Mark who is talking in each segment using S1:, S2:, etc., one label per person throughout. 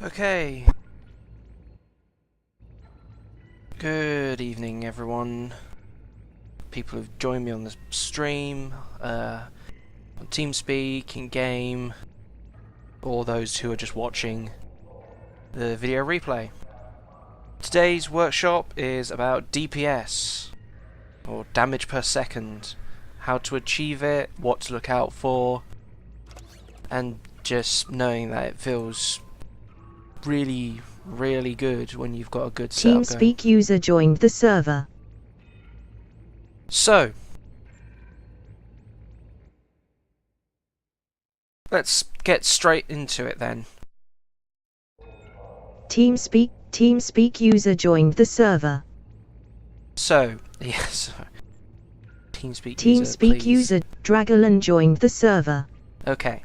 S1: Okay. Good evening, everyone. People who've joined me on the stream, on TeamSpeak, in game, or those who are just watching the video replay. Today's workshop is about DPS, or damage per second, how to achieve it, what to look out for, and just knowing that it feels really good when you've got a good setup going.
S2: TeamSpeak user joined the server.
S1: So, let's get straight into it then.
S2: TeamSpeak user joined the server.
S1: So, yes. TeamSpeak
S2: user Dragolan joined the server.
S1: Okay.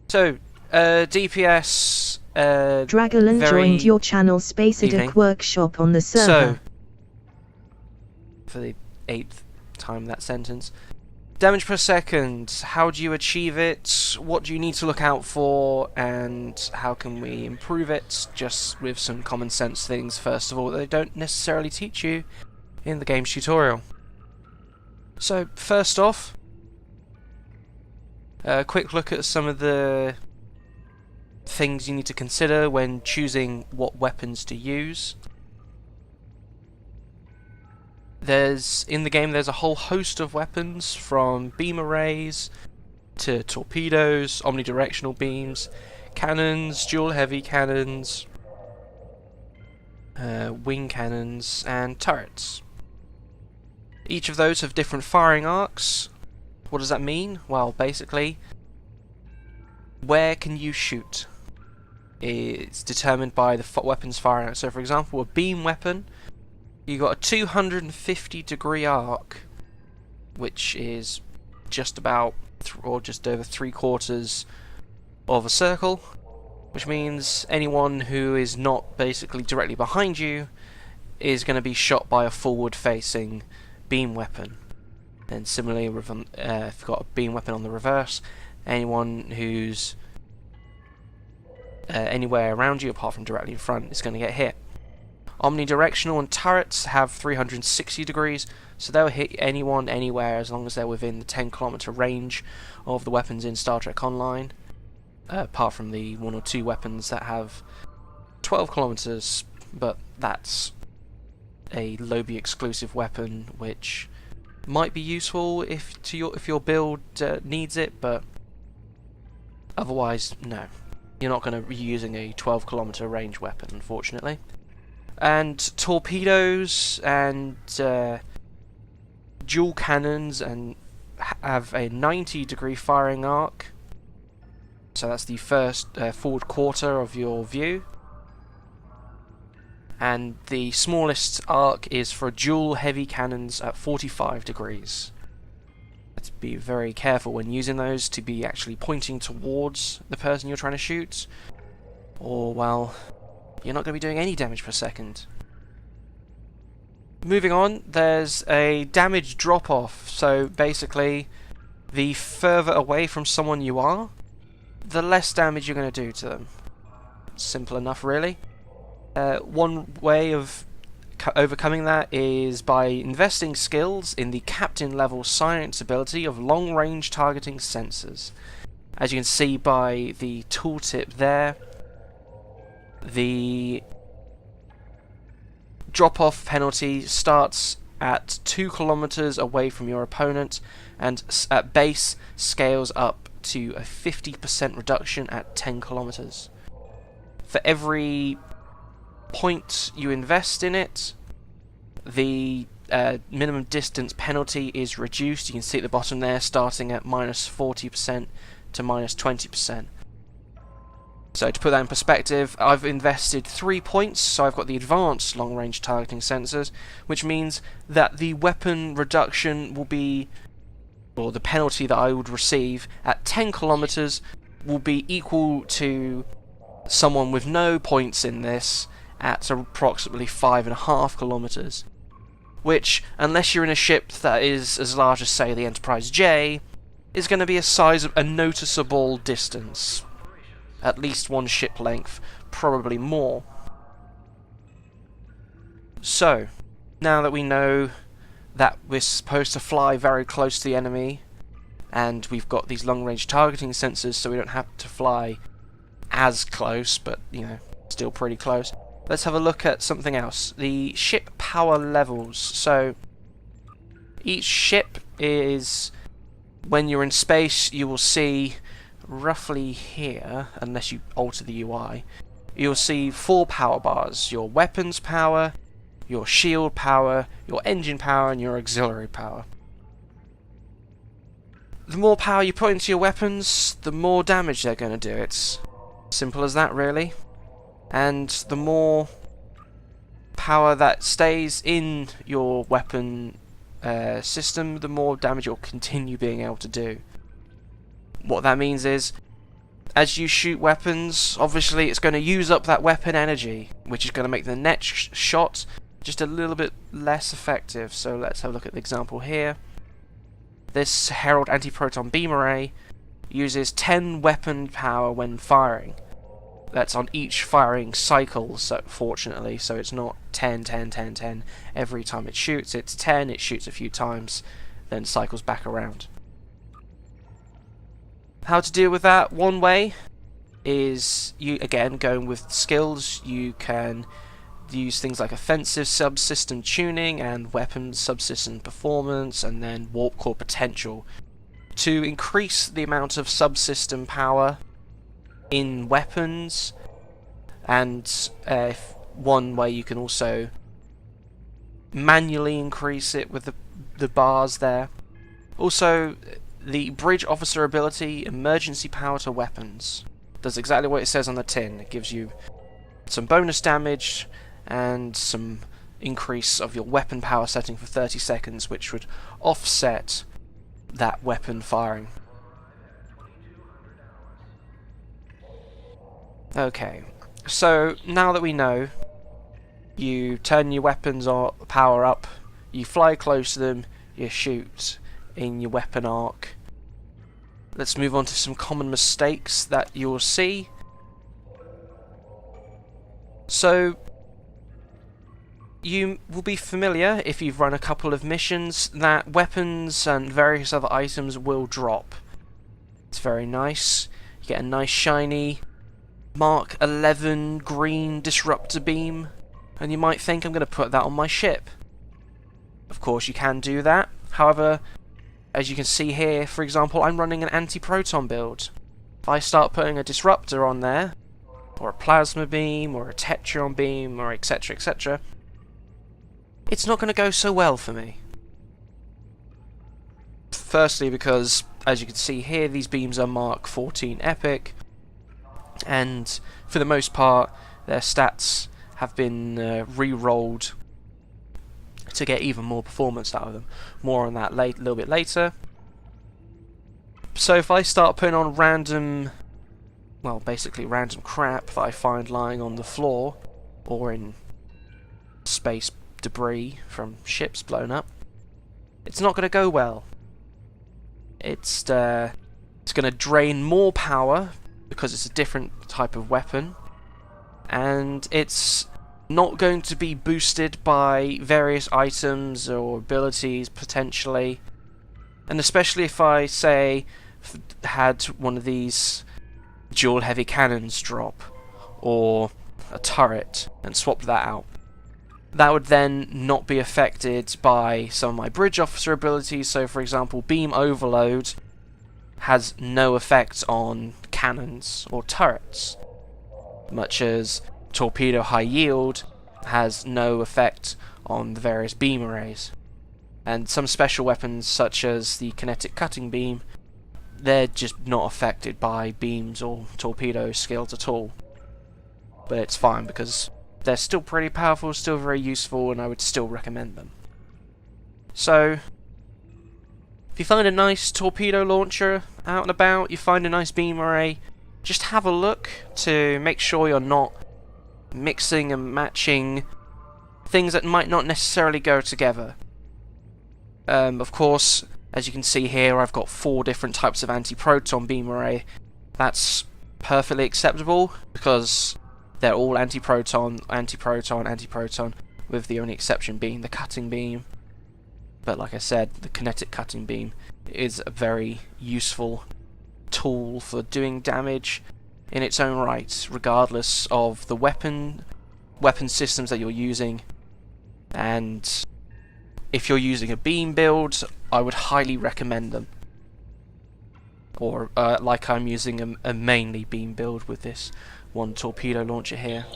S1: So, DPS.
S2: Dragolan joined your channel SPACEDOCK workshop on the server.
S1: So, for the 8th time that sentence. Damage per second. How do you achieve it? What do you need to look out for? And how can we improve it? Just with some common sense things, first of all, that they don't necessarily teach you in the game's tutorial. So, first off, a quick look at some of the things you need to consider when choosing what weapons to use. In the game there's a whole host of weapons, from beam arrays to torpedoes, omnidirectional beams, cannons, dual heavy cannons, wing cannons, and turrets. Each of those have different firing arcs. What does that mean? Well, basically, where can you shoot? It's determined by the weapon's firing arc. So, for example, a beam weapon, you got a 250-degree arc, which is just about or just over 3/4 of a circle, which means anyone who is not basically directly behind you is going to be shot by a forward-facing beam weapon. And similarly, if you've got a beam weapon on the reverse, anyone who's anywhere around you apart from directly in front is going to get hit. Omnidirectional and turrets have 360 degrees, so they'll hit anyone anywhere as long as they're within the 10-kilometer range of the weapons in Star Trek Online, apart from the 1 or 2 weapons that have 12 kilometers, but that's a lobby exclusive weapon which might be useful if your build needs it, but otherwise no. You're not going to be using a 12-kilometer range weapon, unfortunately. And torpedoes and dual cannons and have a 90-degree firing arc. So that's the first forward quarter of your view. And the smallest arc is for dual heavy cannons at 45 degrees. To be very careful when using those, to be actually pointing towards the person you're trying to shoot, or, well, you're not going to be doing any damage per second. Moving on, there's a damage drop-off. So basically, the further away from someone you are, the less damage you're going to do to them. Simple enough, really. One way of overcoming that is by investing skills in the captain level science ability of long range targeting sensors. As you can see by the tooltip there, the drop off penalty starts at 2 kilometers away from your opponent, and at base scales up to a 50% reduction at 10 kilometers. For every point you invest in it, the minimum distance penalty is reduced. You can see at the bottom there, starting at -40% to -20%. So to put that in perspective, I've invested 3 points, so I've got the advanced long-range targeting sensors, which means that the weapon reduction will be, or the penalty that I would receive at 10 kilometers will be equal to someone with no points in this at approximately 5.5 kilometers, which, unless you're in a ship that is as large as, say, the Enterprise J, is going to be a noticeable distance. at least one ship length, probably more. So, now that we know that we're supposed to fly very close to the enemy, and we've got these long-range targeting sensors, so we don't have to fly as close, but, you know, still pretty close. Let's have a look at something else. The ship power levels. So, each ship is, when you're in space, you will see roughly here, unless you alter the UI, you'll see 4 power bars: your weapons power, your shield power, your engine power, and your auxiliary power. The more power you put into your weapons, the more damage they're going to do. It's simple as that, really. And the more power that stays in your weapon system, the more damage you'll continue being able to do. What that means is, as you shoot weapons, obviously it's going to use up that weapon energy, which is going to make the next shot just a little bit less effective. So let's have a look at the example here. This Herald anti-proton beam array uses 10 weapon power when firing. That's on each firing cycle, so fortunately, so it's not 10, 10, 10, 10 every time it shoots. It's 10, it shoots a few times, then cycles back around. How to deal with that? One way is, you again, going with skills. You can use things like offensive subsystem tuning and weapons subsystem performance, and then warp core potential to increase the amount of subsystem power in weapons. And one way you can also manually increase it with the bars there. Also, the bridge officer ability, emergency power to weapons, does exactly what it says on the tin. It gives you some bonus damage and some increase of your weapon power setting for 30 seconds, which would offset that weapon firing. Okay, so now that we know, you turn your weapons power up, you fly close to them, you shoot in your weapon arc. Let's move on to some common mistakes that you'll see. So, you will be familiar, if you've run a couple of missions, that weapons and various other items will drop. It's very nice. You get a nice shiny Mark 11 green disruptor beam, and you might think, I'm going to put that on my ship. Of course you can do that. However, as you can see here, for example, I'm running an anti-proton build. If I start putting a disruptor on there, or a plasma beam, or a tetrion beam, or etc, etc, it's not going to go so well for me. Firstly because, as you can see here, these beams are Mark 14 Epic, and for the most part their stats have been re-rolled to get even more performance out of them. More on that a little bit later. So if I start putting on random, well, basically random crap that I find lying on the floor or in space debris from ships blown up, it's not going to go well. It's going to drain more power because it's a different type of weapon, and it's not going to be boosted by various items or abilities potentially. And especially if I, say, had one of these dual heavy cannons drop, or a turret, and swapped that out, that would then not be affected by some of my bridge officer abilities. So for example, beam overload has no effect on cannons or turrets, much as torpedo high yield has no effect on the various beam arrays. And some special weapons such as the kinetic cutting beam, they're just not affected by beams or torpedo skills at all. But it's fine because they're still pretty powerful, still very useful, and I would still recommend them. So, if you find a nice torpedo launcher out and about, you find a nice beam array, just have a look to make sure you're not mixing and matching things that might not necessarily go together. Of course, as you can see here, I've got 4 different types of anti-proton beam array. That's perfectly acceptable because they're all anti-proton, anti-proton, anti-proton, with the only exception being the cutting beam. But like I said, the kinetic cutting beam is a very useful tool for doing damage in its own right, regardless of the weapon systems that you're using. And if you're using a beam build, I would highly recommend them. Or like I'm using a mainly beam build with this one torpedo launcher here.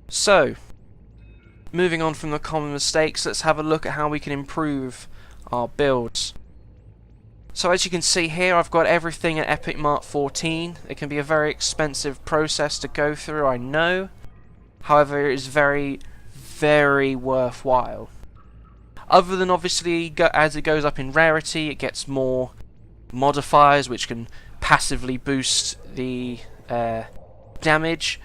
S1: So, moving on from the common mistakes, let's have a look at how we can improve our builds. So as you can see here, I've got everything at Epic Mark 14. It can be a very expensive process to go through, I know. However, it is very, very worthwhile. Other than obviously, as it goes up in rarity, it gets more modifiers which can passively boost the damage.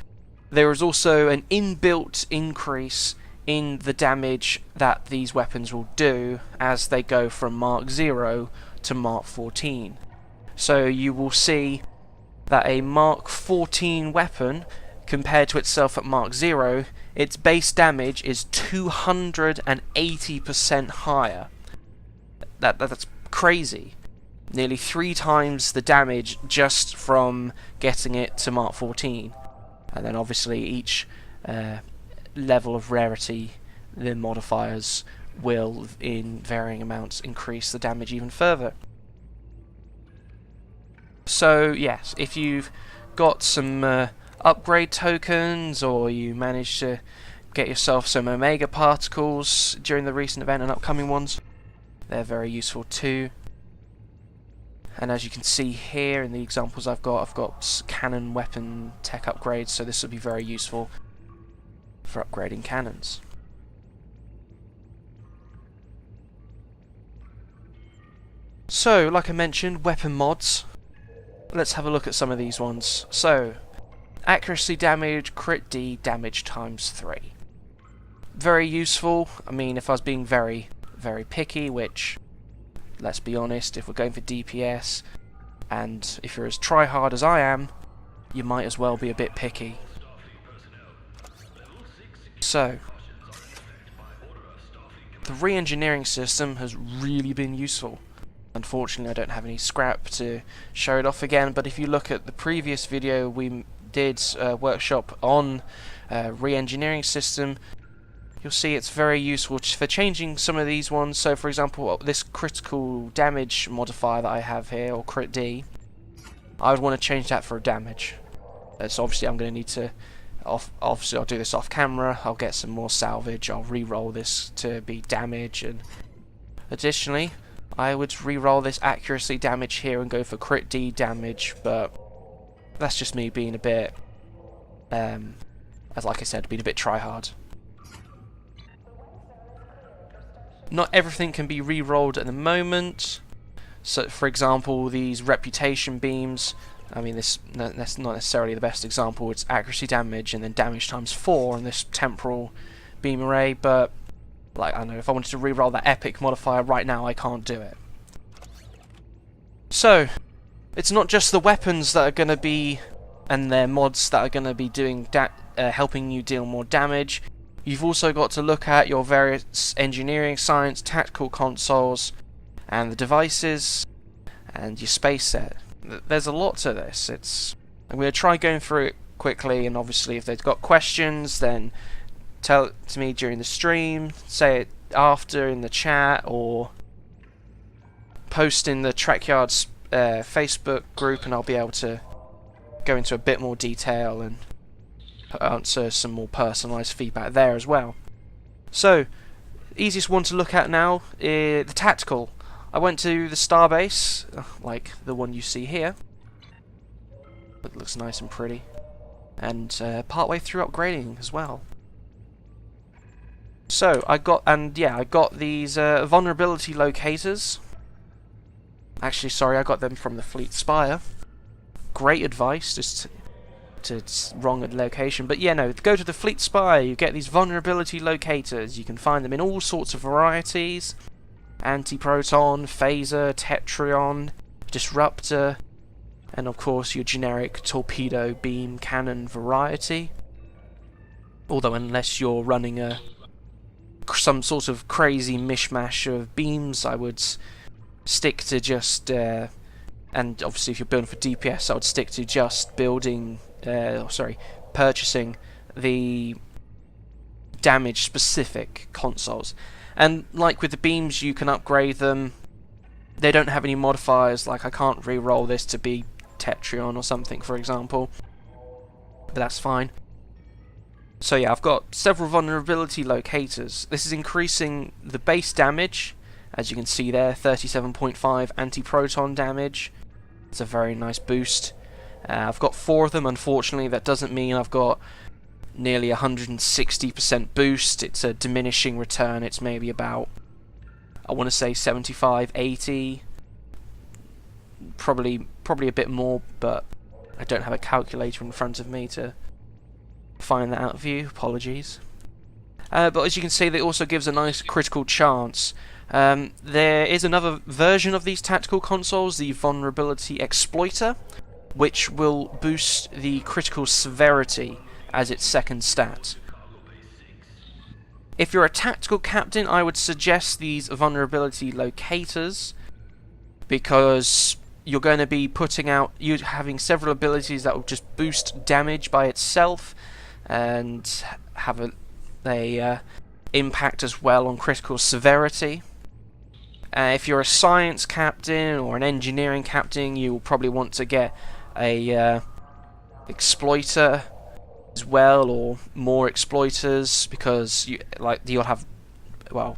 S1: There is also an inbuilt increase in the damage that these weapons will do as they go from Mark 0 to Mark 14. So you will see that a Mark 14 weapon, compared to itself at Mark 0, its base damage is 280% higher. That's crazy. Nearly 3 times the damage just from getting it to Mark 14. And then obviously each level of rarity, the modifiers will in varying amounts increase the damage even further. So yes, if you've got some upgrade tokens, or you manage to get yourself some Omega particles during the recent event and upcoming ones, they're very useful too. And as you can see here in the examples I've got cannon weapon tech upgrades, so this will be very useful for upgrading cannons. So, like I mentioned, weapon mods. Let's have a look at some of these ones. So, accuracy damage, crit D, damage times 3. Very useful. I mean, if I was being very, very picky, which, let's be honest, if we're going for DPS, and if you're as try-hard as I am, you might as well be a bit picky. So, the re-engineering system has really been useful. Unfortunately, I don't have any scrap to show it off again, but if you look at the previous video we did a workshop on re-engineering system, you'll see it's very useful for changing some of these ones. So for example, this critical damage modifier that I have here, or crit D, I would want to change that for a damage. So obviously I'm going to need to, obviously I'll do this off camera, I'll get some more salvage, I'll re-roll this to be damage, and additionally I would re-roll this accuracy damage here and go for crit D damage, but that's just me being a bit, as like I said, being a bit try-hard. Not everything can be re-rolled at the moment. So, for example, these reputation beams, I mean, that's not necessarily the best example. It's accuracy damage and then damage times 4 on this temporal beam array, but like, I don't know, if I wanted to re-roll that epic modifier right now, I can't do it. So, it's not just the weapons that are going to be, and their mods that are going to be doing helping you deal more damage. You've also got to look at your various engineering, science, tactical consoles, and the devices, and your space set. There's a lot to this. I'm going to try going through it quickly, and obviously if they've got questions, then tell it to me during the stream, say it after in the chat, or post in the Trackyards Facebook group, and I'll be able to go into a bit more detail and answer some more personalised feedback there as well. So, easiest one to look at now is the tactical. I went to the starbase, like the one you see here. It looks nice and pretty, and partway through upgrading as well. So I got these vulnerability locators. Actually, sorry, I got them from the Fleet Spire. Great advice, just to wrong location. But yeah, no, go to the Fleet Spire, you get these vulnerability locators. You can find them in all sorts of varieties. Anti-proton, phaser, tetrion, disruptor, and of course your generic torpedo beam cannon variety. Although unless you're running some sort of crazy mishmash of beams, I would stick to just, and obviously if you're building for DPS, I would stick to just purchasing the damage specific consoles. And like with the beams, you can upgrade them. They don't have any modifiers, like I can't re-roll this to be Tetrion or something, for example, but that's fine. So yeah, I've got several vulnerability locators. This is increasing the base damage, as you can see there, 37.5 anti-proton damage. It's a very nice boost. I've got 4 of them. Unfortunately, that doesn't mean I've got nearly 160% boost. It's a diminishing return. It's maybe about, I want to say 75, 80, probably a bit more, but I don't have a calculator in front of me to find that out for you. Apologies. But as you can see, it also gives a nice critical chance. There is another version of these tactical consoles, the Vulnerability Exploiter, which will boost the critical severity as its second stat. If you're a tactical captain, I would suggest these vulnerability locators, because you're going to be having several abilities that will just boost damage by itself and have a impact as well on critical severity. If you're a science captain or an engineering captain, you'll probably want to get a exploiter as well, or more exploiters, because you'll have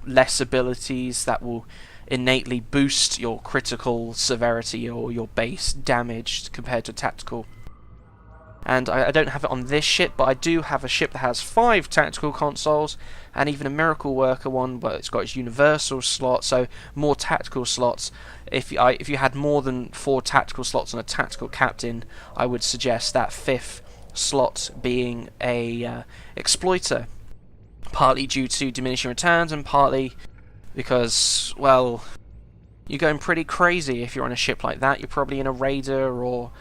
S1: less abilities that will innately boost your critical severity or your base damage compared to tactical. And I don't have it on this ship, but I do have a ship that has 5 tactical consoles, and even a Miracle Worker one, but it's got its universal slot, so more tactical slots. If you had more than 4 tactical slots on a tactical captain, I would suggest that 5th slot being a exploiter, partly due to diminishing returns and partly because, well, you're going pretty crazy if you're on a ship like that. You're probably in a raider or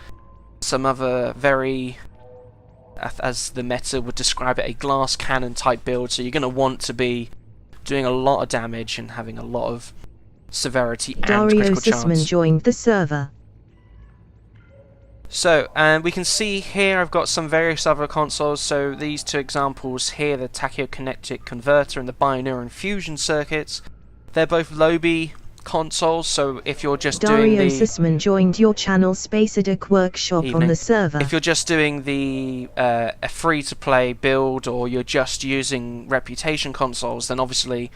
S1: some other very, as the meta would describe it, a glass cannon type build, so you're going to want to be doing a lot of damage and having a lot of severity and critical chance.
S2: Dario Sisman joined the server.
S1: So, and we can see here I've got some various other consoles. So these 2 examples here, the tachyokinetic converter and the bineuron fusion circuits, they're both Lobby consoles. So if you're just doing the...
S2: Dario Sisman joined your channel SPACEDOCK workshop on the server.
S1: If you're just doing the a free-to-play build, or you're just using reputation consoles, then obviously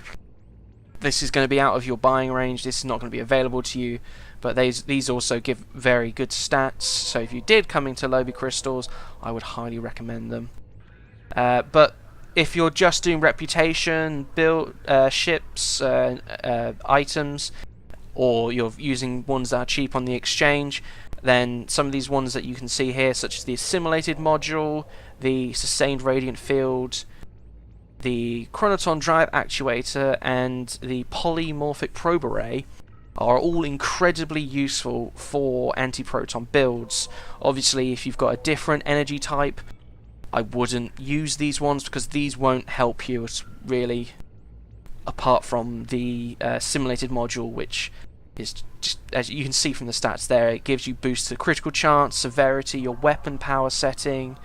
S1: this is going to be out of your buying range. This is not going to be available to you. But these also give very good stats, so if you did come into Lobby Crystals, I would highly recommend them. But if you're just doing reputation, build ships, items, or you're using ones that are cheap on the exchange, then some of these ones that you can see here, such as the assimilated module, the sustained radiant field, the chronoton drive actuator, and the polymorphic probe array, are all incredibly useful for anti-proton builds. Obviously, if you've got a different energy type, I wouldn't use these ones, because these won't help you really, apart from the simulated module, which is just, as you can see from the stats there, it gives you boosts to critical chance, severity, your weapon power setting,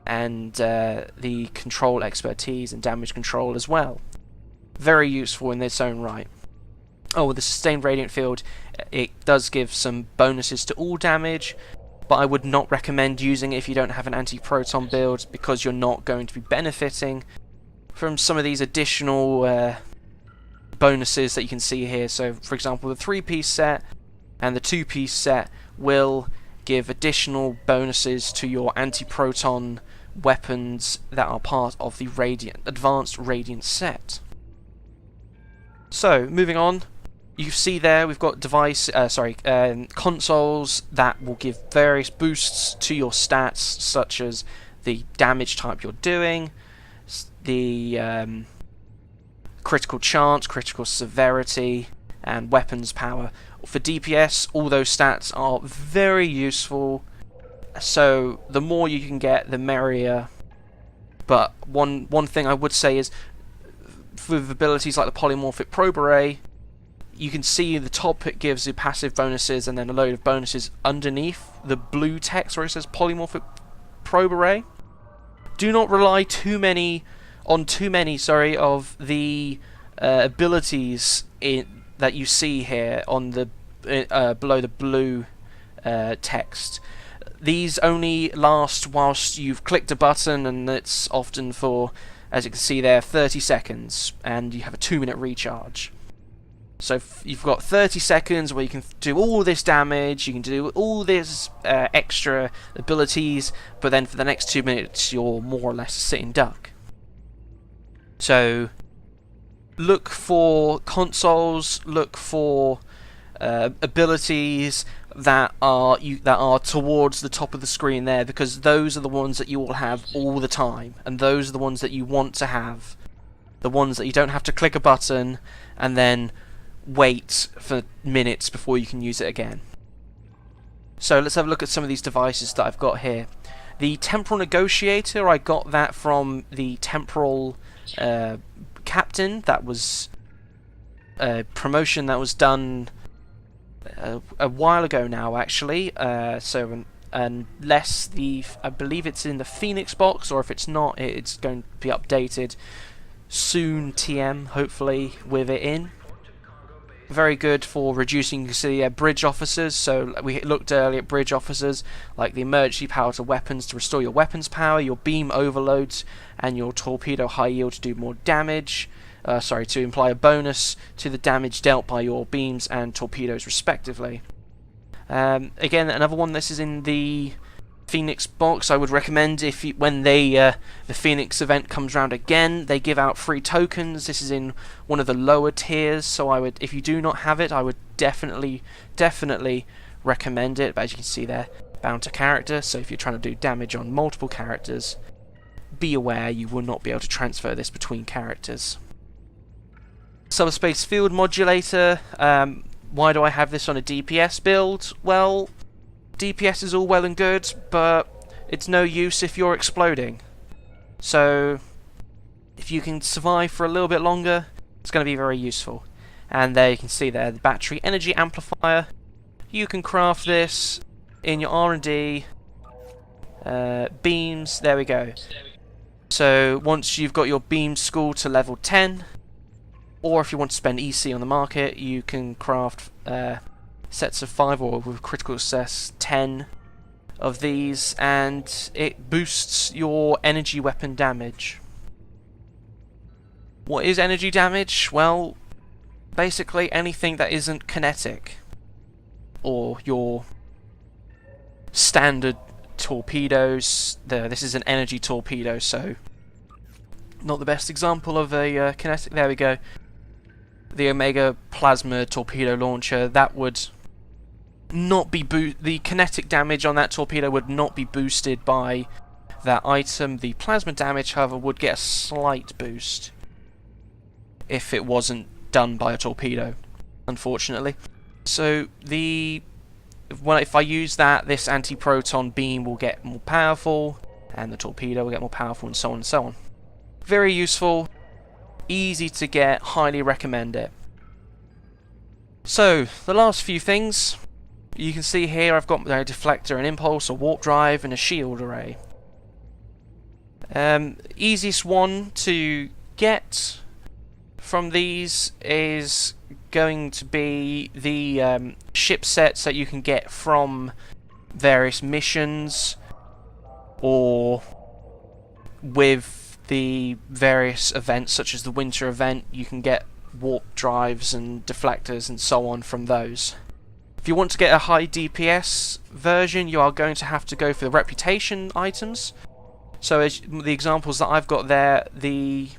S1: and the control expertise and damage control as well. Very useful in its own right. Oh, the sustained radiant field, it does give some bonuses to all damage, but I would not recommend using it if you don't have an anti-proton build, because you're not going to be benefiting from some of these additional bonuses that you can see here. So, for example, the 3-piece set and the 2-piece set will give additional bonuses to your anti-proton weapons that are part of the advanced radiant set. So, moving on. You see there we've got consoles that will give various boosts to your stats, such as the damage type you're doing, the critical chance, critical severity, and weapons power. For DPS, all those stats are very useful, so the more you can get, the merrier. But one thing I would say is, with abilities like the Polymorphic Probe Array, you can see the top it gives you passive bonuses and then a load of bonuses underneath the blue text where it says Polymorphic Probe Array. Do not rely on too many of the abilities that you see here on the below the blue text. These only last whilst you've clicked a button, and it's often for, as you can see there, 30 seconds, and you have a 2-minute recharge. So you've got 30 seconds where you can do all this damage, you can do all this extra abilities, but then for the next 2 minutes you're more or less a sitting duck. So look for consoles, look for abilities that are towards the top of the screen there, because those are the ones that you will have all the time, and those are the ones that you want to have, the ones that you don't have to click a button and then wait for minutes before you can use it again. So let's have a look at some of these devices that I've got here. The Temporal Negotiator, I got that from the Temporal Captain. That was a promotion that was done a while ago now, actually. Unless I believe it's in the Phoenix box, or if it's not, it's going to be updated soon. TM, hopefully, with it in. Very good for reducing, you can see, bridge officers. So we looked earlier at bridge officers, like the emergency power to weapons to restore your weapons power, your beam overloads, and your torpedo high yield to do more damage. To imply a bonus to the damage dealt by your beams and torpedoes respectively. Again, another one, this is in the Phoenix box. I would recommend when the Phoenix event comes around again, they give out free tokens. This is in one of the lower tiers, so if you do not have it, I would definitely recommend it. But as you can see there, bound to character, so if you're trying to do damage on multiple characters, be aware you will not be able to transfer this between characters. Subspace Field Modulator. Why do I have this on a DPS build? Well, DPS is all well and good, but it's no use if you're exploding. So if you can survive for a little bit longer, it's going to be very useful. And there you can see there the battery energy amplifier. You can craft this in your R&D beams. There we go. So once you've got your beam school to level 10, or if you want to spend EC on the market, you can craft sets of 5, or with critical success 10 of these, and it boosts your energy weapon damage. What is energy damage? Well, basically anything that isn't kinetic, or your standard torpedoes. This is an energy torpedo, so not the best example of a kinetic. There we go. The Omega Plasma Torpedo Launcher, that would not be the kinetic damage on that torpedo would not be boosted by that item. The plasma damage, however, would get a slight boost if it wasn't done by a torpedo, unfortunately. So if I use that, this anti-proton beam will get more powerful, and the torpedo will get more powerful, and so on and so on. Very useful. Easy to get, highly recommend it. So, the last few things, you can see here I've got a deflector, an impulse, a warp drive, and a shield array. Easiest one to get from these is going to be the ship sets that you can get from various missions, or with the various events such as the winter event. You can get warp drives and deflectors and so on from those. If you want to get a high DPS version, you are going to have to go for the reputation items. So as the examples that I've got there, the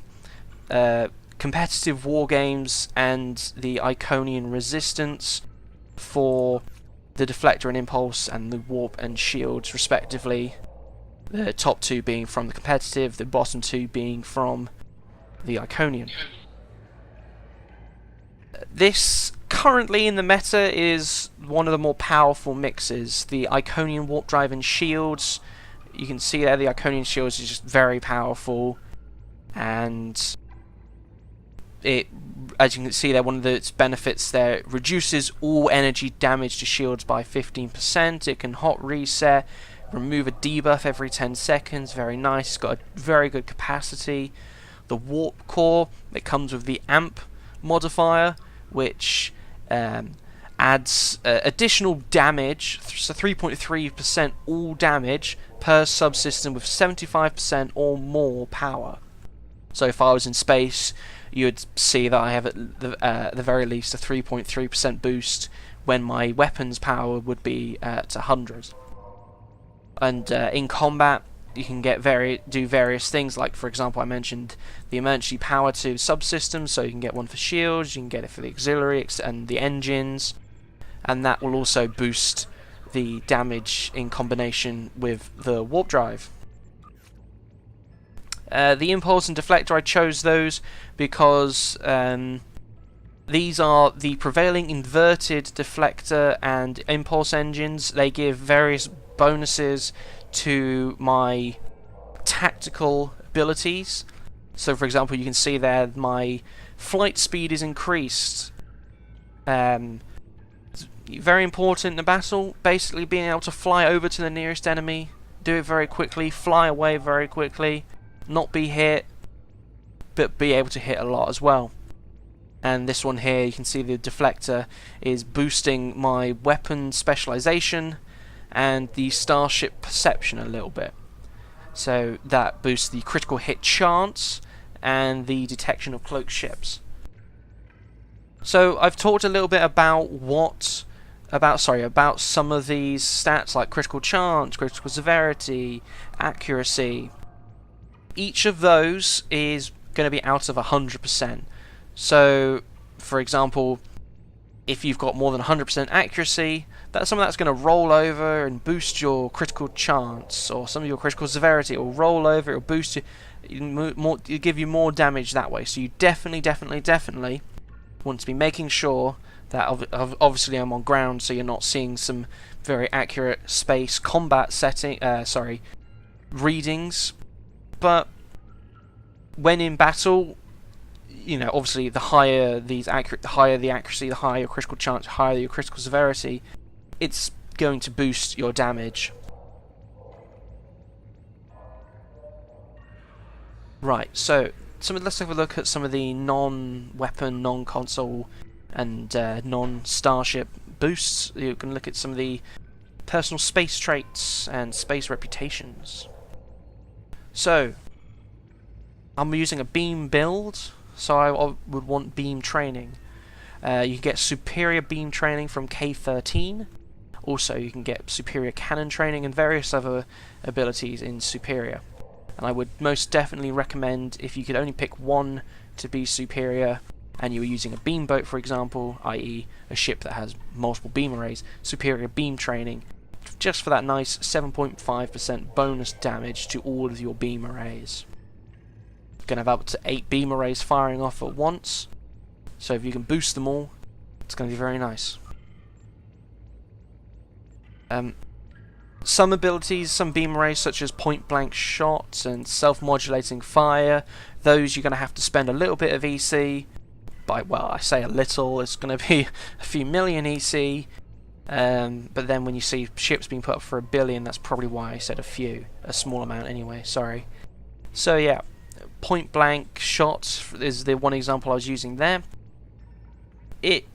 S1: competitive war games and the Iconian Resistance for the deflector and impulse, and the warp and shields respectively. The top two being from the competitive, the bottom two being from the Iconian. This currently in the meta is one of the more powerful mixes. The Iconian Warp Drive and Shields. You can see there the Iconian Shields is just very powerful, and it, as you can see there, one of its benefits there, it reduces all energy damage to shields by 15%. It can hot reset, remove a debuff every 10 seconds. Very nice. It's got a very good capacity. The Warp Core, it comes with the Amp modifier, which adds additional damage, so 3.3% all damage per subsystem with 75% or more power. So if I was in space, you'd see that I have at the very least a 3.3% boost when my weapon's power would be at 100. And in combat, you can get do various things, like for example I mentioned the emergency power to subsystems, so you can get one for shields, you can get it for the auxiliary and the engines, and that will also boost the damage in combination with the warp drive. The impulse and deflector, I chose those because these are the prevailing inverted deflector and impulse engines. They give various bonuses to my tactical abilities. So for example, you can see there my flight speed is increased. Very important in a battle, basically being able to fly over to the nearest enemy, do it very quickly, fly away very quickly, not be hit, but be able to hit a lot as well. And this one here, you can see the deflector is boosting my weapon specialization and the starship perception a little bit. So that boosts the critical hit chance and the detection of cloaked ships. So I've talked a little bit about about some of these stats, like critical chance, critical severity, accuracy. Each of those is going to be out of 100%. So, for example, if you've got more than 100% accuracy, that's something that's going to roll over and boost your critical chance, or some of your critical severity. It will roll over, it will boost it'll give you more damage that way. So you definitely want to be making sure that obviously I'm on ground, so you're not seeing some very accurate space combat readings. But when in battle, you know, obviously the higher the accuracy, the higher your critical chance, the higher your critical severity, it's going to boost your damage. Right, so let's have a look at some of the non-weapon, non-console, and non-starship boosts. You can look at some of the personal space traits and space reputations. So, I'm using a beam build, so I would want beam training. You can get superior beam training from K13. Also, you can get superior cannon training and various other abilities in superior. And I would most definitely recommend, if you could only pick one to be superior, and you were using a beam boat, for example, i.e. a ship that has multiple beam arrays, superior beam training, just for that nice 7.5% bonus damage to all of your beam arrays. You're going to have up to 8 beam arrays firing off at once, so if you can boost them all, it's going to be very nice. Some abilities, some beam arrays such as point blank shots and self-modulating fire, those you're going to have to spend a little bit of EC. Well, I say a little, it's going to be a few million EC, but then when you see ships being put up for 1 billion, that's probably why I said a small amount anyway, sorry. So yeah, point blank shot is the one example I was using there. It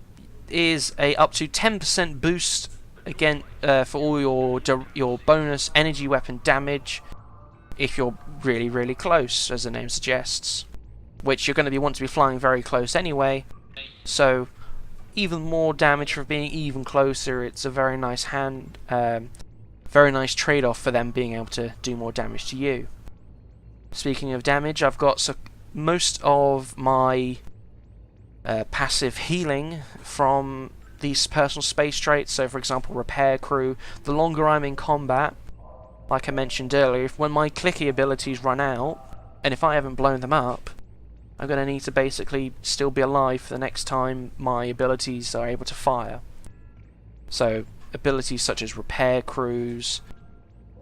S1: is a up to 10% boost, again, for all your bonus energy weapon damage, if you're really close, as the name suggests, which you're going to want to be flying very close anyway, so even more damage for being even closer. It's a very nice very nice trade-off for them being able to do more damage to you. Speaking of damage, I've got most of my passive healing from these personal space traits. So for example, repair crew, the longer I'm in combat, like I mentioned earlier, when my clicky abilities run out, and if I haven't blown them up, I'm going to need to basically still be alive for the next time my abilities are able to fire. So abilities such as Repair Cruise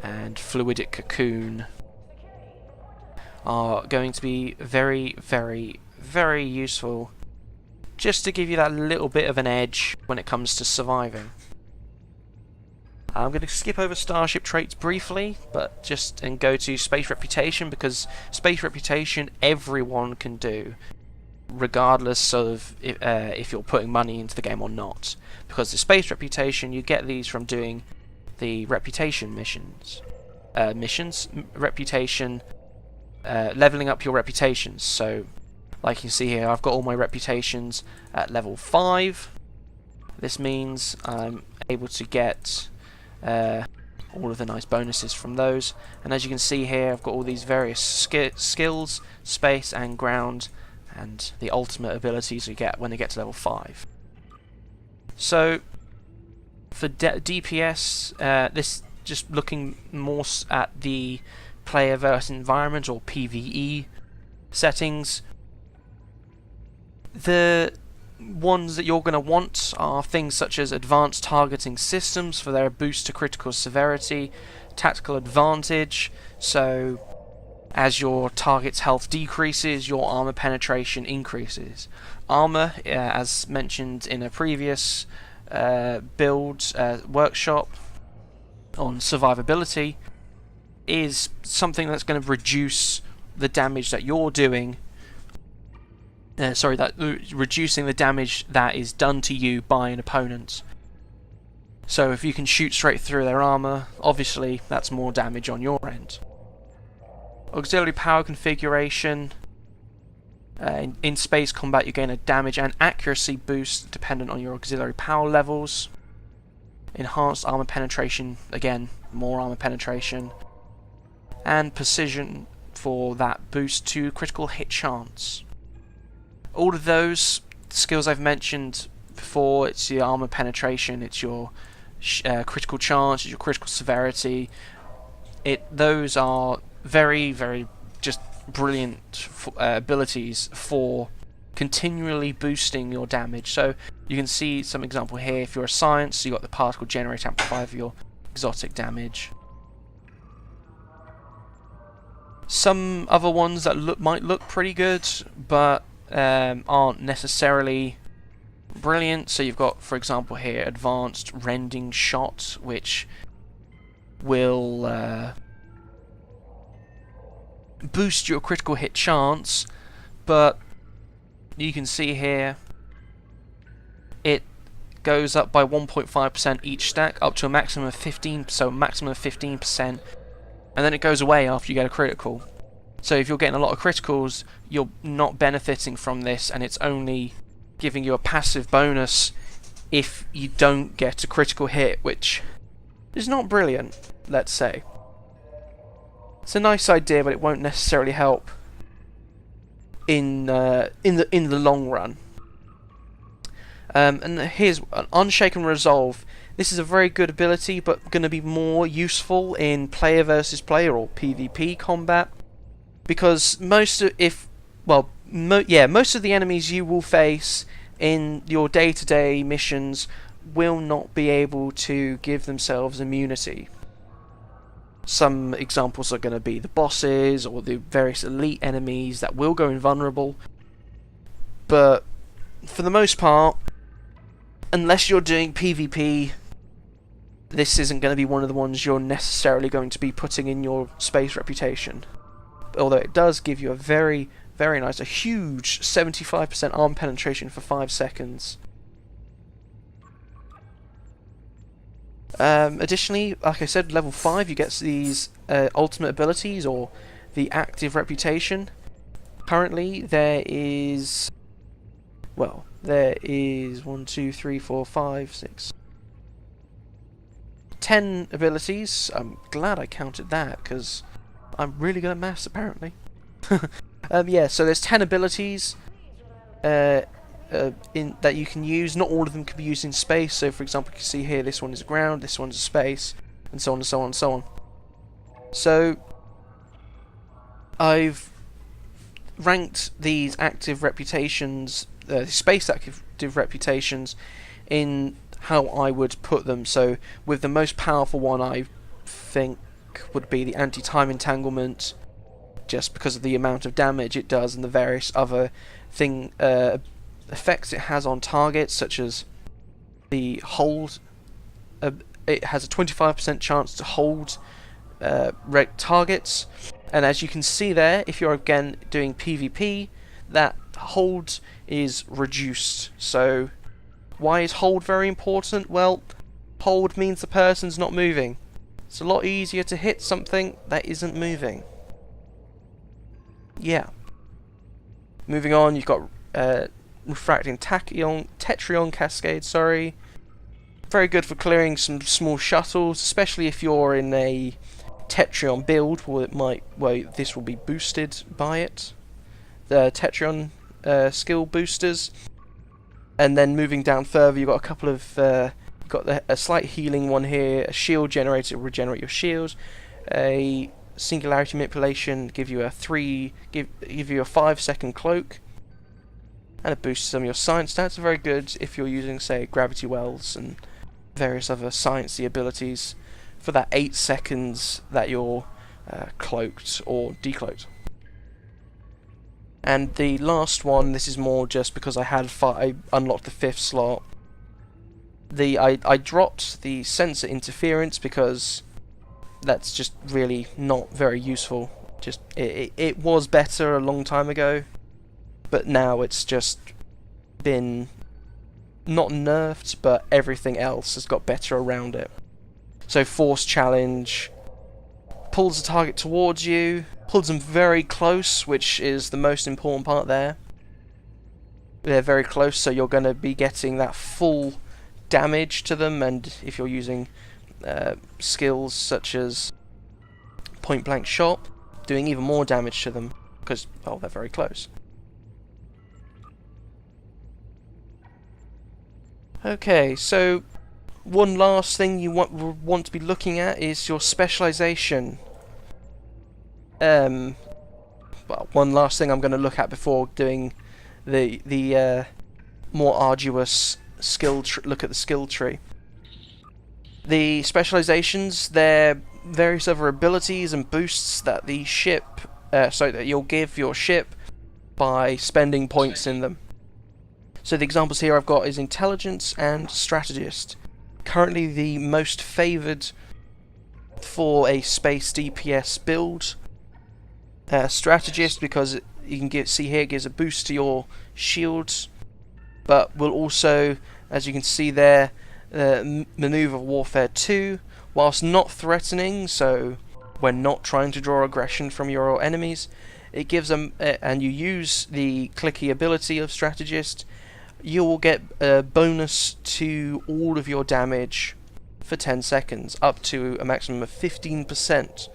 S1: and Fluidic Cocoon are going to be very, very, very useful, just to give you that little bit of an edge when it comes to surviving. I'm going to skip over Starship traits briefly, and go to Space Reputation, because Space Reputation everyone can do, regardless of if you're putting money into the game or not. Because the Space Reputation, you get these from doing the Reputation missions. Reputation, leveling up your reputations. So, like you can see here, I've got all my reputations at level 5. This means I'm able to get all of the nice bonuses from those, and as you can see here, I've got all these various skills, space and ground, and the ultimate abilities you get when they get to level 5. So for DPS, this just looking more at the player versus environment, or PvE settings. The ones that you're going to want are things such as advanced targeting systems for their boost to critical severity, tactical advantage, so as your target's health decreases, your armor penetration increases. Armor, as mentioned in a previous build workshop on survivability, is something that's going to reduce the damage that you're doing. Reducing the damage that is done to you by an opponent. So if you can shoot straight through their armor, obviously that's more damage on your end. Auxiliary power configuration. In space combat you gain a damage and accuracy boost dependent on your auxiliary power levels. Enhanced armor penetration, again, more armor penetration. And precision for that boost to critical hit chance. All of those skills I've mentioned before, it's your armor penetration, it's your critical chance, it's your critical severity. Those are very, very just brilliant abilities for continually boosting your damage. So you can see some example here. If you're a science, you've got the particle generate amplifier for your exotic damage. Some other ones that might look pretty good, but aren't necessarily brilliant. So you've got, for example here, advanced rending shot, which will boost your critical hit chance, but you can see here it goes up by 1.5% each stack, up to a maximum of 15%, and then it goes away after you get a critical. So if you're getting a lot of criticals, you're not benefiting from this, and it's only giving you a passive bonus if you don't get a critical hit, which is not brilliant, let's say. It's a nice idea, but it won't necessarily help in the long run. And here's an Unshaken Resolve. This is a very good ability, but going to be more useful in player versus player or PvP combat, because most of the enemies you will face in your day-to-day missions will not be able to give themselves immunity. Some examples are going to be the bosses or the various elite enemies that will go invulnerable, but for the most part, unless you're doing PvP, this isn't going to be one of the ones you're necessarily going to be putting in your space reputation. Although it does give you a very, very nice, a huge 75% arm penetration for 5 seconds. Additionally, like I said, level 5 you get these ultimate abilities, or the active reputation. Currently there is 1, 2, 3, 4, 5, 6, 10 abilities. I'm glad I counted that, because I'm really good at maths apparently. Yeah, so there's 10 abilities that you can use. Not all of them can be used in space. So for example, you can see here, this one is ground, this one's space, and so on and so on and so on. So I've ranked these active reputations, space active reputations, in how I would put them. So with the most powerful one, I think would be the anti-time entanglement, just because of the amount of damage it does and the various other effects it has on targets, such as the hold. It has a 25% chance to hold targets, and as you can see there, if you're again doing PvP, that hold is reduced. So why is hold very important? Well, hold means the person's not moving. It's a lot easier to hit something that isn't moving. Yeah. Moving on, you've got refracting Tetrion Cascade, sorry. Very good for clearing some small shuttles, especially if you're in a Tetrion build, where this will be boosted by it. The Tetrion skill boosters. And then moving down further, you've got a couple of you've got a slight healing one here, a shield generator to regenerate your shields, a singularity manipulation, give you a 5-second cloak, and it boosts some of your science stats. Very good if you're using, say, gravity wells and various other sciencey abilities for that 8 seconds that you're cloaked or decloaked. And the last one, this is more just because I unlocked the 5th slot. I dropped the sensor interference because that's just really not very useful. Just it was better a long time ago, but now it's just been not nerfed, but everything else has got better around it. So force challenge pulls the target towards you, pulls them very close, which is the most important part there. They're very close, so you're going to be getting that full damage to them, and if you're using skills such as point blank shot, doing even more damage to them because, oh, they're very close. Okay, so one last thing you want to be looking at is your specialization. Well, one last thing I'm going to look at before doing the more arduous look at the skill tree. The specializations, they're various other abilities and boosts that the ship, that you'll give your ship by spending points in them. So the examples here I've got is Intelligence and Strategist. Currently the most favoured for a space DPS build. Strategist, because you can see here, gives a boost to your shields, but will also, as you can see there, Maneuver Warfare 2, whilst not threatening, so when not trying to draw aggression from your enemies, it gives them, and you use the clicky ability of Strategist, you will get a bonus to all of your damage for 10 seconds, up to a maximum of 15%,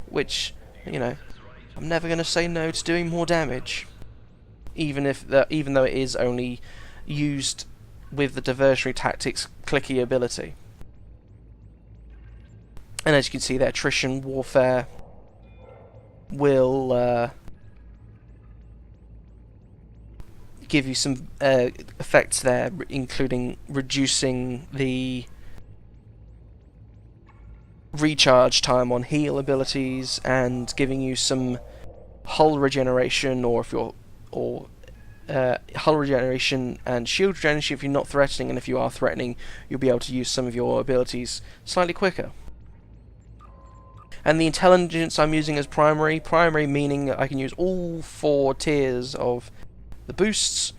S1: which, you know, I'm never going to say no to doing more damage, even though it is only used with the diversionary tactics clicky ability. And as you can see there, attrition warfare will give you some effects there, including reducing the recharge time on heal abilities and giving you some hull regeneration, or hull regeneration and shield regeneration if you're not threatening, and if you are threatening, you'll be able to use some of your abilities slightly quicker. And the intelligence I'm using as primary meaning I can use all 4 tiers of the boosts.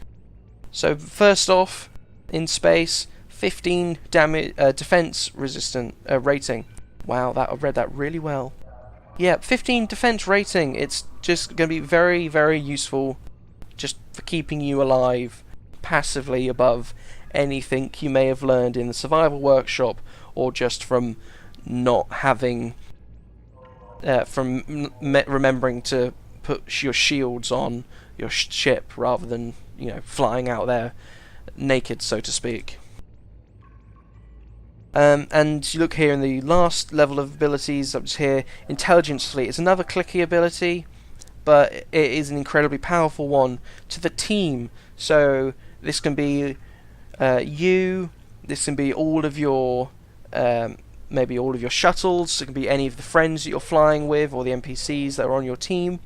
S1: So first off, in space, 15 damage defense resistant rating. Wow, I read that really well. Yeah, 15 defense rating. It's just going to be very, very useful, just for keeping you alive passively above anything you may have learned in the survival workshop, or just from not having, remembering to put your shields on your ship rather than, you know, flying out there naked, so to speak. And you look here in the last level of abilities, up here, Intelligence Fleet. It's another clicky ability, but it is an incredibly powerful one to the team. So this can be this can be all of your maybe all of your shuttles, it can be any of the friends that you're flying with or the NPCs that are on your team.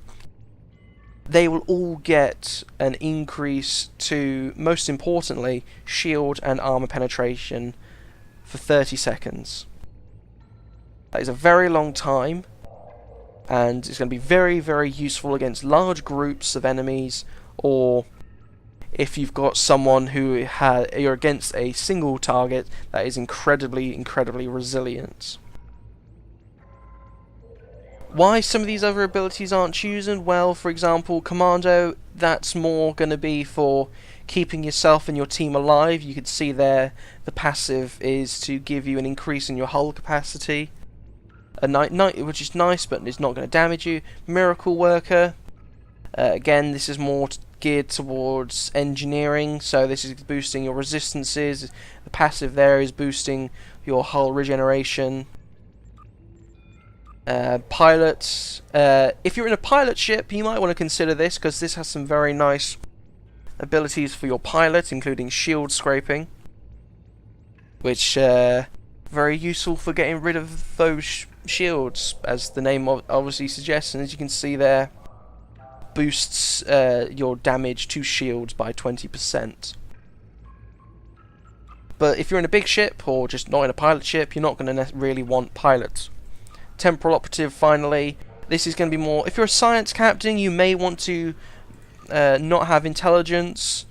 S1: They will all get an increase to, most importantly, shield and armor penetration for 30 seconds. That is a very long time, and it's going to be very, very useful against large groups of enemies, or if you've got someone who you're against a single target that is incredibly, incredibly resilient. Why some of these other abilities aren't chosen? Well, for example, Commando, that's more going to be for keeping yourself and your team alive. You can see there the passive is to give you an increase in your hull capacity, which is nice, but it's not going to damage you. Miracle Worker, again, this is more geared towards engineering, so this is boosting your resistances. The passive there is boosting your hull regeneration. Pilots, if you're in a pilot ship, you might want to consider this, because this has some very nice abilities for your pilot, including shield scraping, which very useful for getting rid of those shields, as the name obviously suggests, and as you can see there, boosts your damage to shields by 20%. But if you're in a big ship, or just not in a pilot ship, you're not going to really want pilots. Temporal Operative, finally, this is going to be more, if you're a science captain, you may want to not have intelligence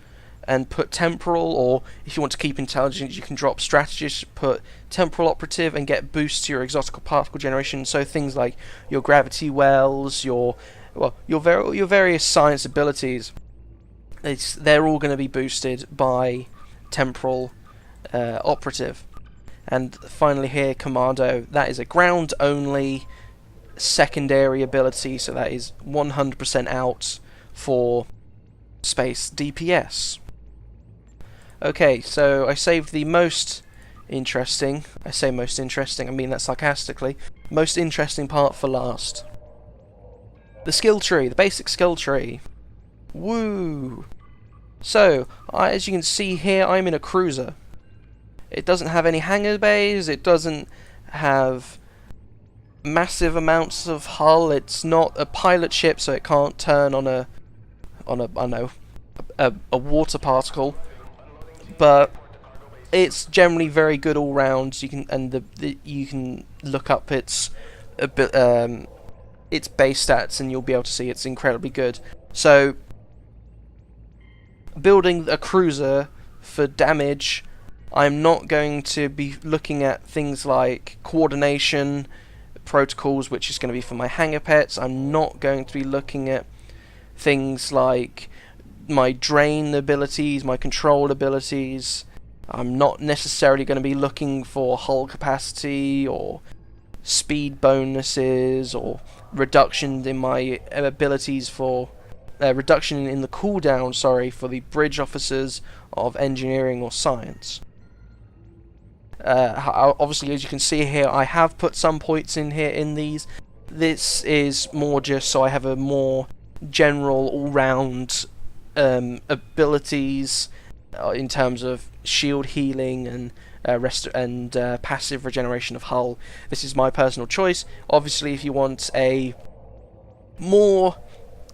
S1: and put temporal, or if you want to keep intelligence, you can drop strategist, put temporal operative, and get boosts to your exotic particle generation. So things like your gravity wells, your various science abilities, they're all going to be boosted by temporal operative. And finally here, Commando, that is a ground only secondary ability, so that is 100% out for space DPS. Okay, so I saved the most interesting, I say most interesting, I mean that sarcastically, most interesting part for last. The skill tree, the basic skill tree. Woo! So, as you can see here, I'm in a cruiser. It doesn't have any hangar bays, it doesn't have massive amounts of hull, it's not a pilot ship, so it can't turn on a water particle, but it's generally very good all round. You can you can look up its base stats and you'll be able to see it's incredibly good. So building a cruiser for damage, I'm not going to be looking at things like coordination protocols, which is going to be for my hangar pets. I'm not going to be looking at things like my drain abilities, my control abilities. I'm not necessarily going to be looking for hull capacity or speed bonuses or reduction in my abilities for reduction in the cooldown, for the bridge officers of engineering or science. Obviously, as you can see here, I have put some points in here in these. This is more just so I have a more general, all-round abilities in terms of shield healing and passive regeneration of hull. This is my personal choice. Obviously, if you want a more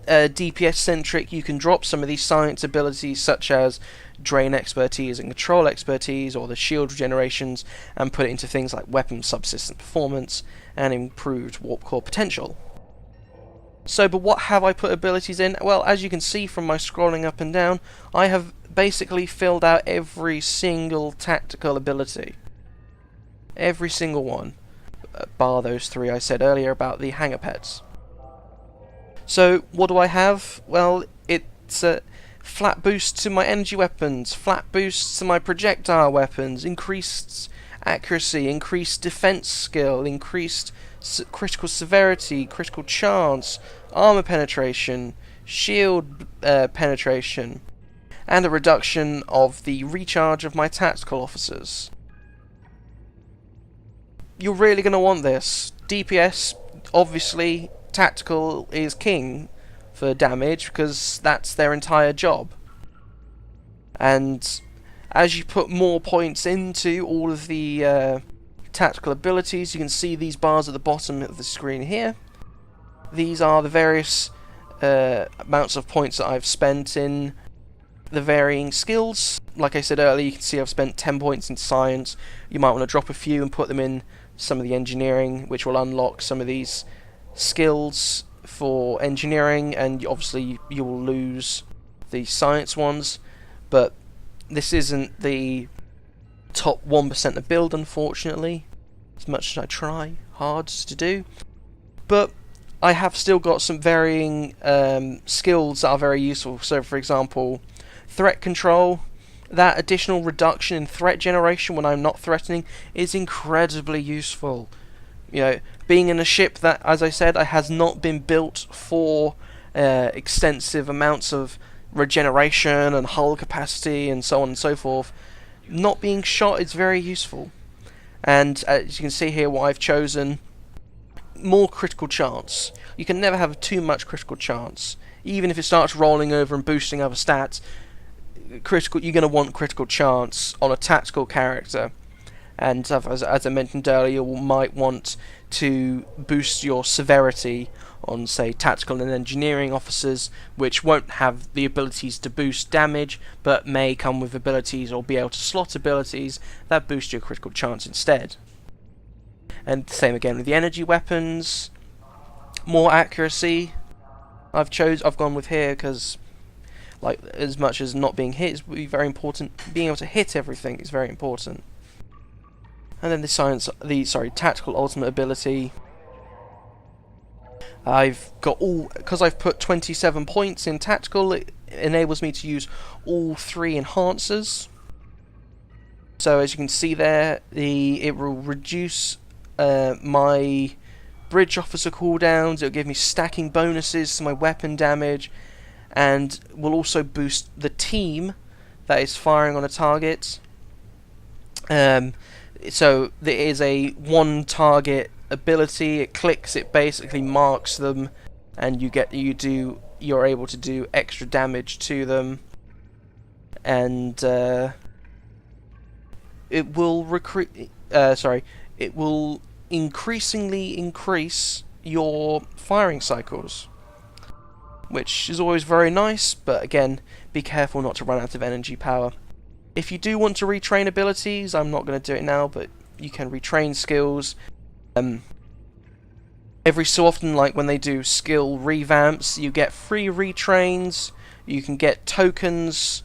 S1: DPS centric, you can drop some of these science abilities such as drain expertise and control expertise, or the shield regenerations, and put it into things like weapon subsystem performance and improved warp core potential. So, but what have I put abilities in? Well, as you can see from my scrolling up and down, I have basically filled out every single tactical ability. Every single one, bar those three I said earlier about the hangar pets. So, what do I have? Well, it's a flat boost to my energy weapons, flat boosts to my projectile weapons, increased accuracy, increased defense skill, increased critical severity, critical chance, armor penetration, shield penetration, and a reduction of the recharge of my tactical officers. You're really going to want this. DPS, obviously, tactical is king. for damage, because that's their entire job. And as you put more points into all of the tactical abilities, you can see these bars at the bottom of the screen here. These are the various amounts of points that I've spent in the varying skills. Like I said earlier, you can see I've spent 10 points in science. You might want to drop a few and put them in some of the engineering, which will unlock some of these skills for engineering, and obviously you will lose the science ones. But this isn't the top 1% to build, unfortunately, as much as I try hard to do. But I have still got some varying skills that are very useful. So for example, threat control, that additional reduction in threat generation when I'm not threatening is incredibly useful. You know, being in a ship that, as I said, has not been built for extensive amounts of regeneration and hull capacity and so on and so forth, not being shot is very useful. And as you can see here, what I've chosen, more critical chance. You can never have too much critical chance. Even if it starts rolling over and boosting other stats, critical, you're going to want critical chance on a tactical character. And as I mentioned earlier, you might want to boost your severity on, say, tactical and engineering officers, which won't have the abilities to boost damage, but may come with abilities or be able to slot abilities that boost your critical chance instead. And the same again with the energy weapons. More accuracy. I've gone with here because, like, as much as not being hit is very important, being able to hit everything is very important. And then the tactical ultimate ability. I've got because I've put 27 points in tactical, it enables me to use all 3 enhancers. So as you can see there, it will reduce my bridge officer cooldowns, it'll give me stacking bonuses to my weapon damage, and will also boost the team that is firing on a target. So there is a one target ability, it clicks, it basically marks them, and you're able to do extra damage to them, and it will increasingly increase your firing cycles, which is always very nice, but again, be careful not to run out of energy power. If you do want to retrain abilities, I'm not going to do it now, but you can retrain skills. Every so often, like when they do skill revamps, you get free retrains, you can get tokens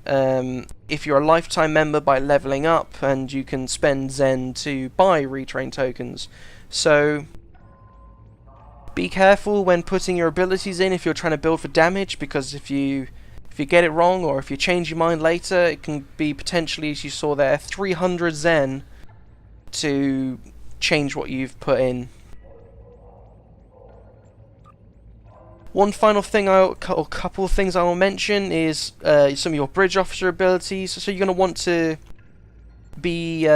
S1: if you're a lifetime member by leveling up, and you can spend Zen to buy retrain tokens. So be careful when putting your abilities in if you're trying to build for damage, because if you get it wrong, or if you change your mind later, it can be potentially, as you saw there, 300 Zen to change what you've put in. One final thing, or couple of things I will mention is some of your bridge officer abilities. So you're going to want to be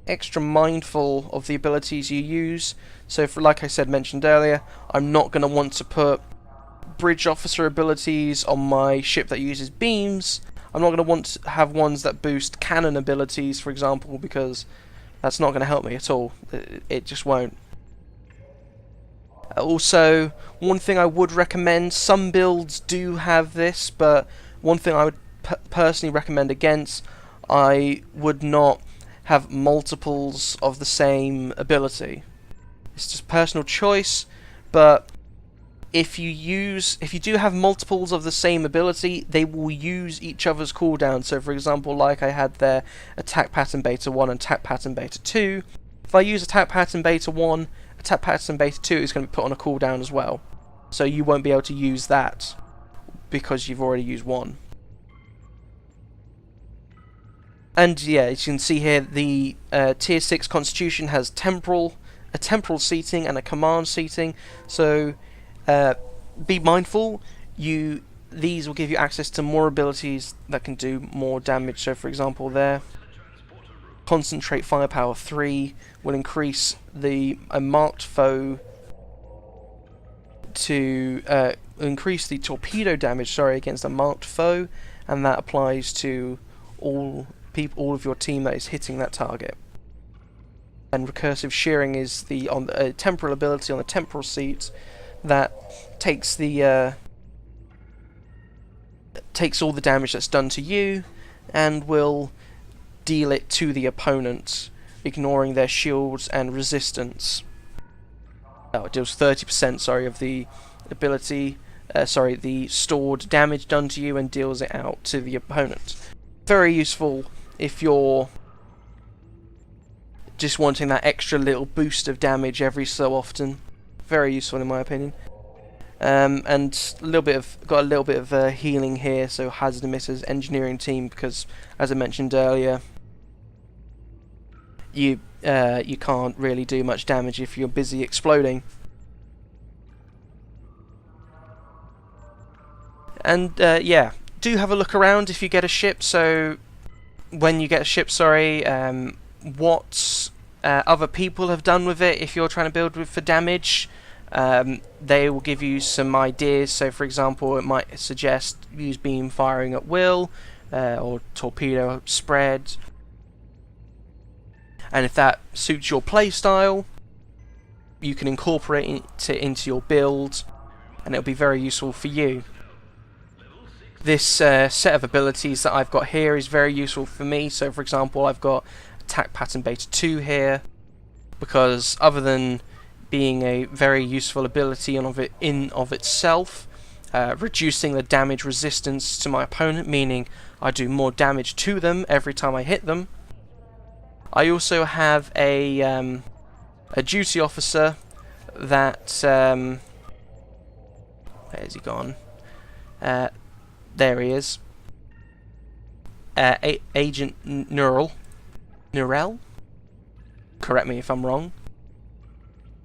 S1: extra mindful of the abilities you use. So like I mentioned earlier, I'm not going to want to put bridge officer abilities on my ship that uses beams. I'm not going to want to have ones that boost cannon abilities, for example, because that's not going to help me at all. It just won't. Also, one thing I would recommend, some builds do have this, but one thing I would personally recommend against, I would not have multiples of the same ability. It's just personal choice, but if you do have multiples of the same ability, they will use each other's cooldown. So for example, like I had there, attack pattern beta 1 and attack pattern beta 2. If I use attack pattern beta 1, attack pattern beta 2 is going to be put on a cooldown as well. So you won't be able to use that because you've already used one. And yeah, as you can see here, the tier 6 constitution has a temporal seating and a command seating. So be mindful, these will give you access to more abilities that can do more damage. So for example there, concentrate firepower 3 will increase a marked foe to increase the torpedo damage, against a marked foe, and that applies to all of your team that is hitting that target. And recursive shearing is the temporal ability on the temporal seat that takes all the damage that's done to you and will deal it to the opponent, ignoring their shields and resistance. Oh, it deals 30%, of the ability, the stored damage done to you, and deals it out to the opponent. Very useful if you're just wanting that extra little boost of damage every so often. Very useful in my opinion. And got a little bit of healing here, so hazard emitters, engineering team, because as I mentioned earlier, you can't really do much damage if you're busy exploding. And yeah, do have a look around if you get a ship. So when you get a ship, what other people have done with it if you're trying to build for damage. They will give you some ideas. So for example, it might suggest use beam firing at will, or torpedo spread, and if that suits your playstyle, you can incorporate it into your build, and it'll be very useful for you. This set of abilities that I've got here is very useful for me. So for example, I've got attack pattern beta 2 here, because other than being a very useful ability in of itself, reducing the damage resistance to my opponent, meaning I do more damage to them every time I hit them. I also have a duty officer that where's he gone? There he is. Agent Neural. Correct me if I'm wrong.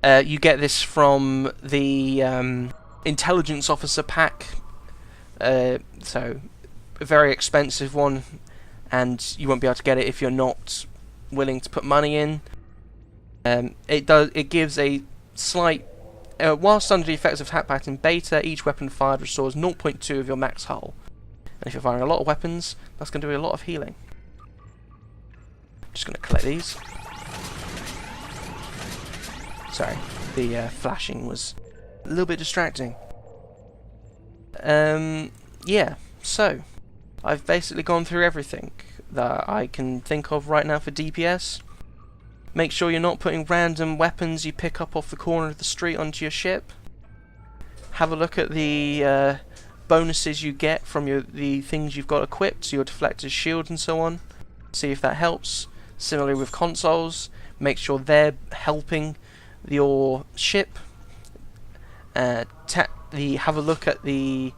S1: You get this from the intelligence officer pack, so a very expensive one, and you won't be able to get it if you're not willing to put money in. It gives a slight, whilst under the effects of attack pattern beta, each weapon fired restores 0.2 of your max hull, and if you're firing a lot of weapons, that's going to do a lot of healing. Just going to collect these. Sorry, the flashing was a little bit distracting. Yeah, so I've basically gone through everything that I can think of right now for DPS. Make sure you're not putting random weapons you pick up off the corner of the street onto your ship. Have a look at the bonuses you get from the things you've got equipped, so your deflectors, shield and so on. See if that helps. Similarly with consoles, make sure they're helping your ship. Have a look at the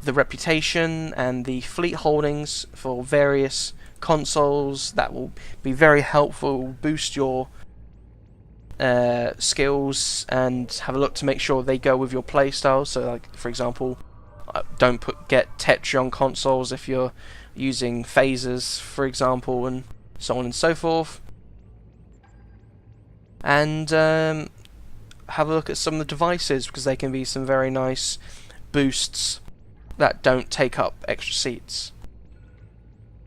S1: reputation and the fleet holdings for various consoles. That will be very helpful, boost your skills, and have a look to make sure they go with your playstyle. So like for example, don't get Tetri on consoles if you're using phasers, for example, and so on and so forth. And have a look at some of the devices, because they can be some very nice boosts that don't take up extra seats.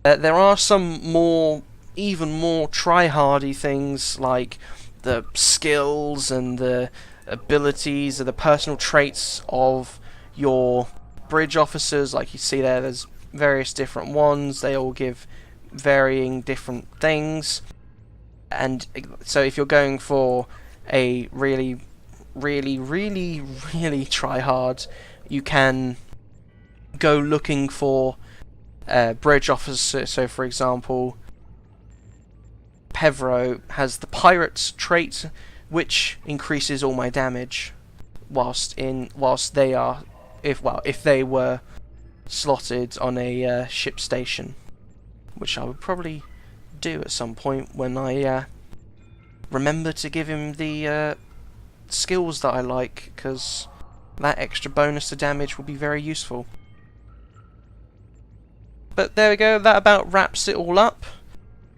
S1: There are some even more try-hardy things, like the skills and the abilities or the personal traits of your bridge officers. Like you see there's various different ones. They all give varying different things. And so if you're going for a really try hard, you can go looking for bridge officer. So for example, Pevro has the pirate's trait, which increases all my damage whilst they are, if they were slotted on a ship station, which I would probably do at some point when I remember to give him the skills that I like, because that extra bonus to damage will be very useful. But there we go, that about wraps it all up.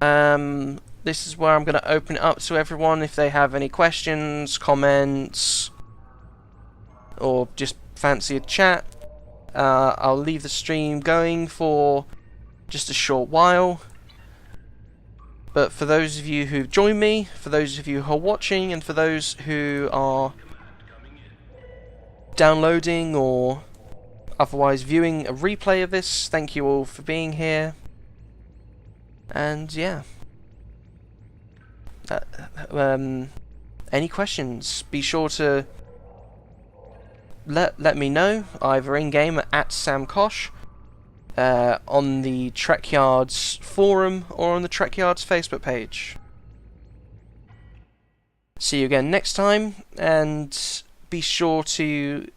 S1: This is where I'm going to open it up to everyone if they have any questions, comments, or just fancy a chat, I'll leave the stream going for just a short while. But for those of you who've joined me, for those of you who are watching, and for those who are downloading or otherwise viewing a replay of this, thank you all for being here. And yeah, any questions, be sure to let me know, either in game at SamKosh, on the Trekyards forum, or on the Trekyards Facebook page. See you again next time, and be sure to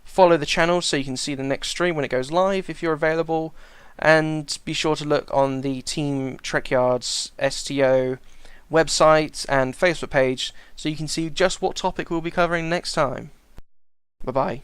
S1: follow the channel so you can see the next stream when it goes live if you're available, and be sure to look on the Team Trekyards STO website and Facebook page so you can see just what topic we'll be covering next time. Bye bye.